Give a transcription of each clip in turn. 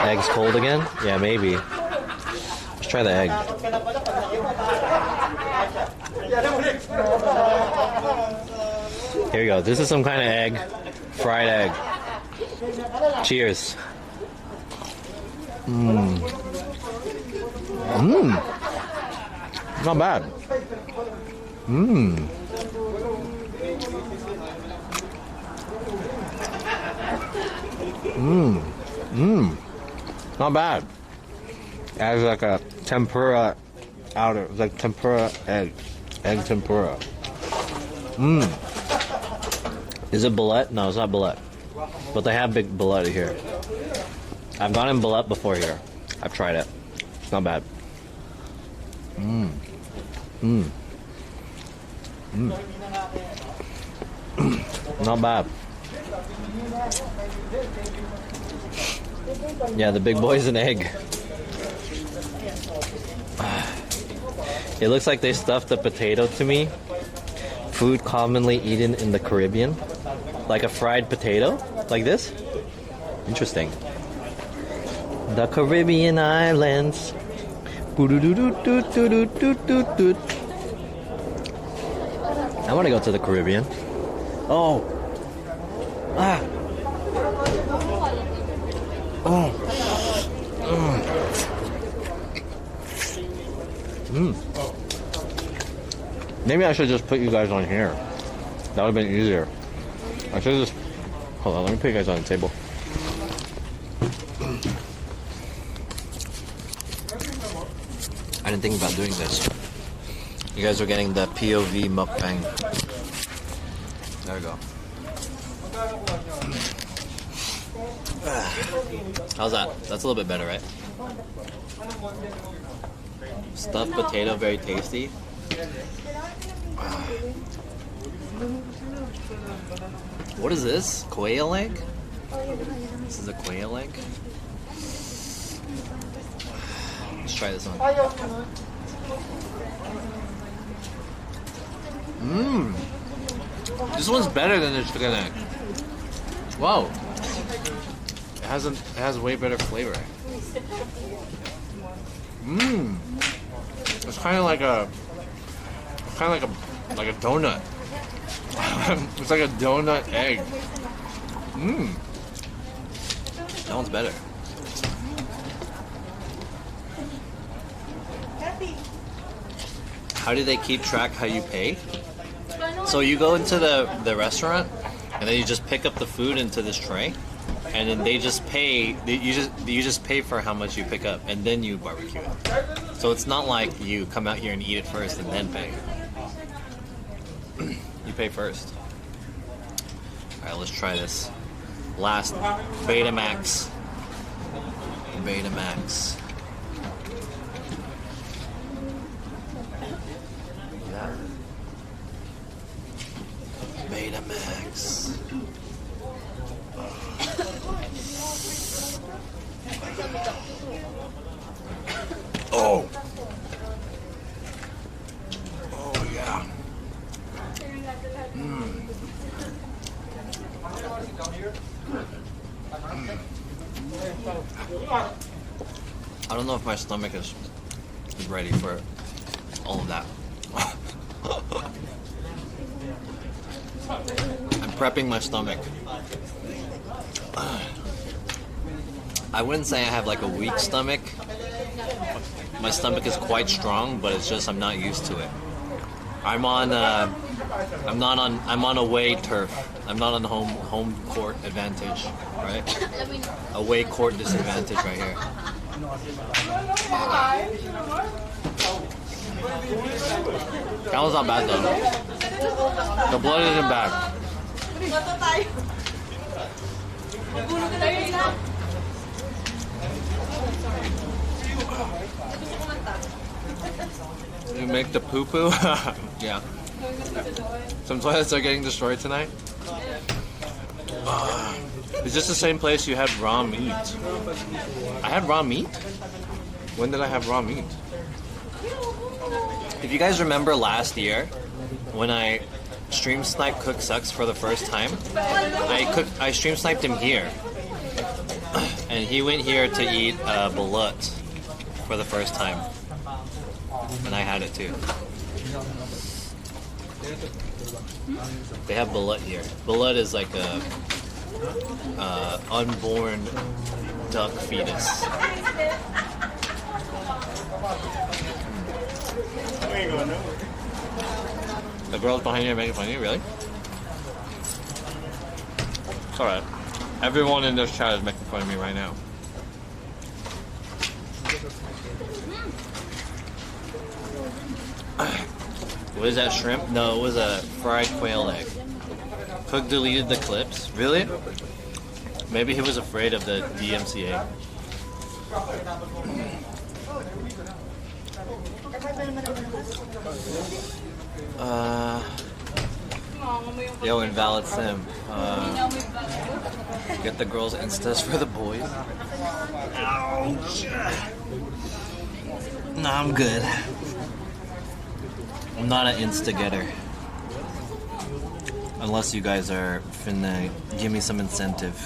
Egg's cold again? Yeah, maybe. Let's try the egg. Here you go. This is some kind of egg. Fried egg. Cheers. Not bad. Not bad. It has like a tempura outer, like tempura egg tempura. Is it bullet? No, it's not bullet. But they have big bullet here. I've gone in bullet before here. I've tried it. It's not bad. Not bad. Yeah, the big boy's an egg. It looks like they stuffed a potato to me. Food commonly eaten in the Caribbean. Like a fried potato? Like this? Interesting. The Caribbean islands. I want to go to the Caribbean. Oh. Ah. Oh. Maybe I should just put you guys on here. That would have been easier. I should just... Hold on, let me put you guys on the table. I didn't think about doing this. You guys are getting the POV mukbang. There we go. How's that? That's a little bit better, right? Stuffed potato, very tasty. What is this? Quail egg? This is a quail egg? Let's try this one. This one's better than the chicken egg. Wow. It has way better flavor. It's kind of like a donut. It's like a donut egg. That one's better. How do they keep track how you pay? So you go into the restaurant and then you just pick up the food into this tray, and then they just pay. You just pay for how much you pick up, and then you barbecue it. So it's not like you come out here and eat it first and then pay. You pay first. All right, let's try this. Last Betamax. Betamax. Yeah. Betamax. Oh. Oh yeah. I don't know if my stomach is ready for all of that. I'm prepping my stomach. I wouldn't say I have like a weak stomach. My stomach is quite strong, but it's just I'm not used to it. I'm on away turf. I'm not on home court advantage, right? Away court disadvantage right here. That was not bad though. The blood isn't bad. You make the poo-poo? Yeah. Some toilets are getting destroyed tonight. Is this the same place you had raw meat? I had raw meat? When did I have raw meat? If you guys remember last year, when I stream sniped Cook Sucks for the first time, I stream sniped him here. and he went here to eat balut for the first time, and I had it too. They have balut here. Balut is like a unborn duck fetus. The girls behind you are making fun of you, really? It's alright. Everyone in this chat is making fun of me right now. What is that, shrimp? No, it was a fried quail egg. Cook deleted the clips. Really? Maybe he was afraid of the DMCA. Yo, invalid sim. Get the girls' instas for the boys. Ouch. Nah, I'm good. I'm not an insta-getter. Unless you guys are finna give me some incentive.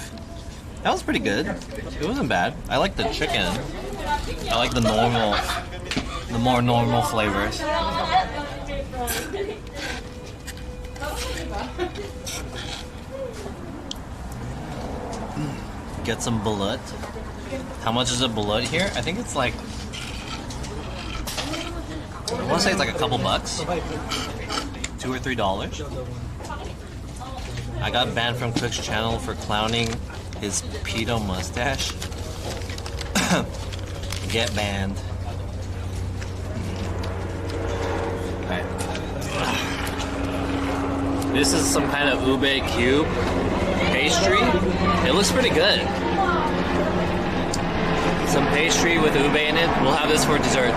That was pretty good. It wasn't bad. I like the chicken. I like the more normal flavors. Get some balut. How much is a balut here? I think it's like, I want to say it's like a couple bucks. $2 or $3. I got banned from Cook's channel for clowning his pedo mustache. Get banned. Okay. This is some kind of ube cube pastry. It looks pretty good. Some pastry with ube in it. We'll have this for dessert.